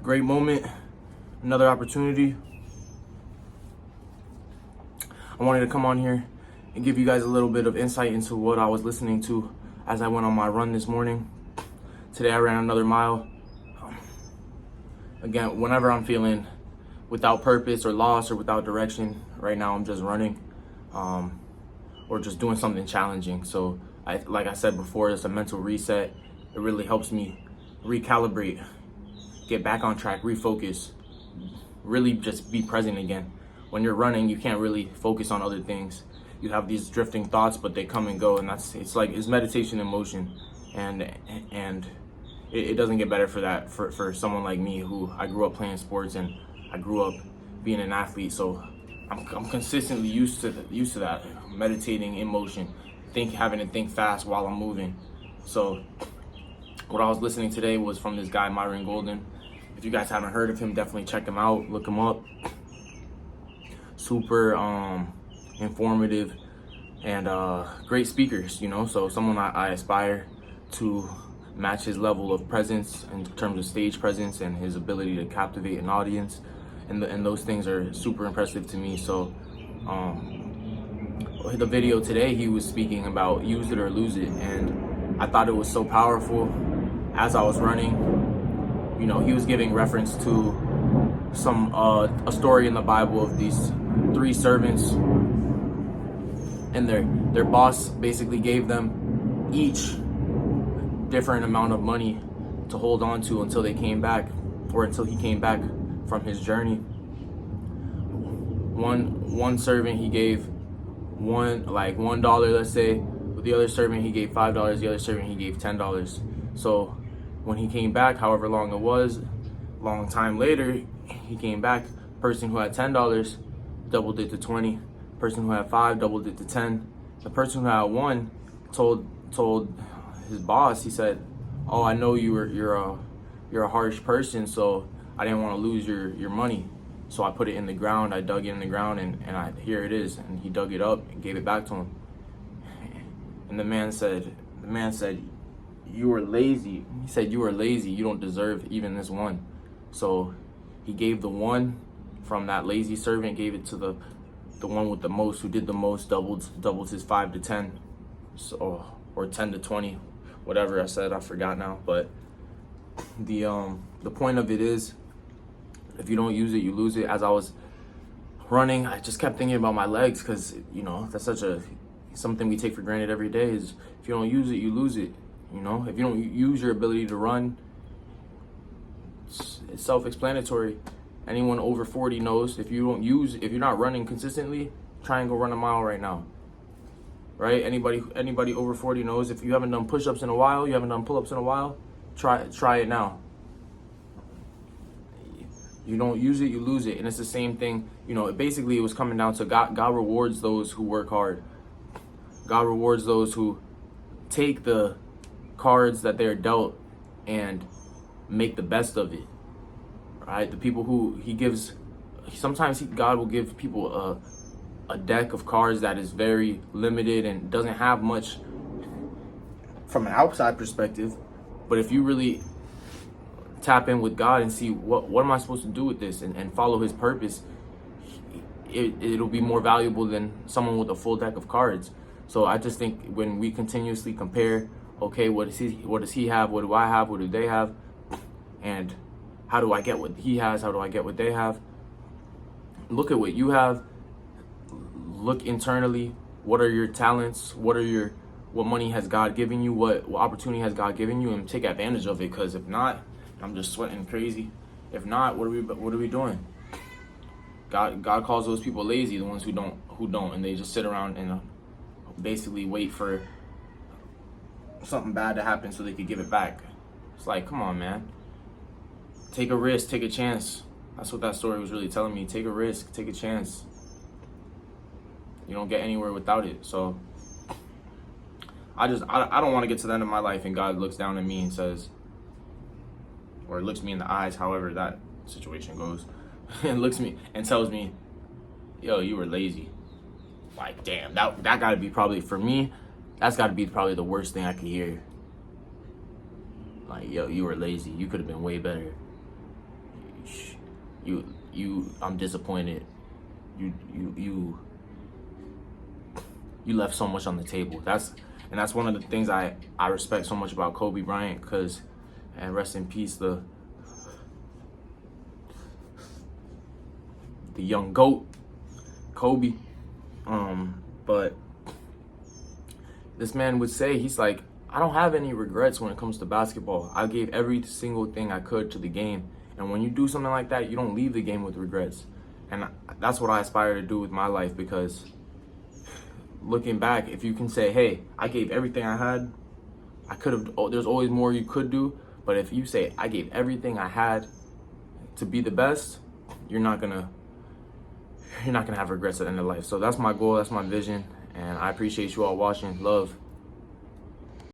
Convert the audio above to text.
Great moment, another opportunity. I wanted to come on here and give you guys a little bit of insight into what I was listening to as I went on my run this morning. Today I ran another mile. Again, whenever I'm feeling without purpose or lost or without direction, right now I'm just running or just doing something challenging. So like I said before, it's a mental reset. It really helps me recalibrate, get back on track, refocus, really just be present again. When you're running, you can't really focus on other things. You have these drifting thoughts, but they come and go, and it's meditation in motion, and it doesn't get better for that for someone like me who I grew up playing sports and I grew up being an athlete. So I'm consistently used to that, meditating in motion, having to think fast while I'm moving. So what I was listening today was from this guy Myron Golden. If you guys haven't heard of him, definitely check him out, look him up. Super informative and great speakers, so someone I aspire to match his level of presence in terms of stage presence and his ability to captivate an audience, and those things are super impressive to me. So the video today, he was speaking about use it or lose it, and I thought it was so powerful. As I was running, he was giving reference to a story in the Bible of these 3 servants, and their boss basically gave them each different amount of money to hold on to until they came back, or until he came back from his journey. One servant, he gave $1, let's say. With the other servant, he gave $5. The other servant, he gave $10. So when he came back, however long it was, long time later, he came back. Person who had $10 doubled it to 20. Person who had 5 doubled it to 10. The person who had 1 told his boss, he said, "Oh, I know you're a harsh person, so I didn't want to lose your money. So I put it in the ground. I dug it in the ground, and here it is." And he dug it up and gave it back to him. And the man said, "You were lazy." He said, "You were lazy. You don't deserve even this 1." So he gave the 1 from that lazy servant, gave it to the one with the most, who did the most, doubled his 5 to 10, so, or 10 to 20, whatever I said, I forgot now. But the point of it is, if you don't use it, you lose it. As I was running, I just kept thinking about my legs, because that's something we take for granted every day. Is if you don't use it, you lose it. If you don't use your ability to run, it's self-explanatory. Anyone over 40 knows if you're not running consistently, try and go run a mile right now. Right? Anybody over 40 knows if you haven't done push-ups in a while, you haven't done pull-ups in a while, try it now. You don't use it, you lose it. And it's the same thing. It was coming down to God rewards those who work hard. God rewards those who take the cards that they're dealt and make the best of it. Right? The people who God will give people a deck of cards that is very limited and doesn't have much from an outside perspective. But if you really tap in with God and see what am I supposed to do with this, and follow his purpose, it'll be more valuable than someone with a full deck of cards. So I just think when we continuously compare, okay, what does he have? What do I have? What do they have? And how do I get what he has? How do I get what they have? Look at what you have. Look internally. What are your talents? What money has God given you? What opportunity has God given you? And take advantage of it. Because if not, I'm just sweating crazy. If not, what are we doing? God calls those people lazy, the ones who don't, and they just sit around and basically wait for something bad to happen so they could give it back. It's like, come on, man. Take a risk, take a chance. That's what that story was really telling me. Take a risk, take a chance. You don't get anywhere without it. So I don't want to get to the end of my life and God looks down at me and says, or looks me in the eyes, however that situation goes, and looks me and tells me, "Yo, you were lazy." Like, damn, that got to be probably, for me, that's got to be probably the worst thing I could hear. Like, yo, you were lazy. You could have been way better. I'm disappointed. You left so much on the table. That's one of the things I respect so much about Kobe Bryant, because, and rest in peace, the young GOAT, Kobe. But this man would say, he's like, I don't have any regrets when it comes to basketball. I gave every single thing I could to the game. And when you do something like that, you don't leave the game with regrets. And that's what I aspire to do with my life, because looking back, if you can say, hey, I gave everything I had, I could have, there's always more you could do. But if you say, I gave everything I had to be the best, you're not gonna have regrets at the end of life. So that's my goal, that's my vision. And I appreciate you all watching. Love.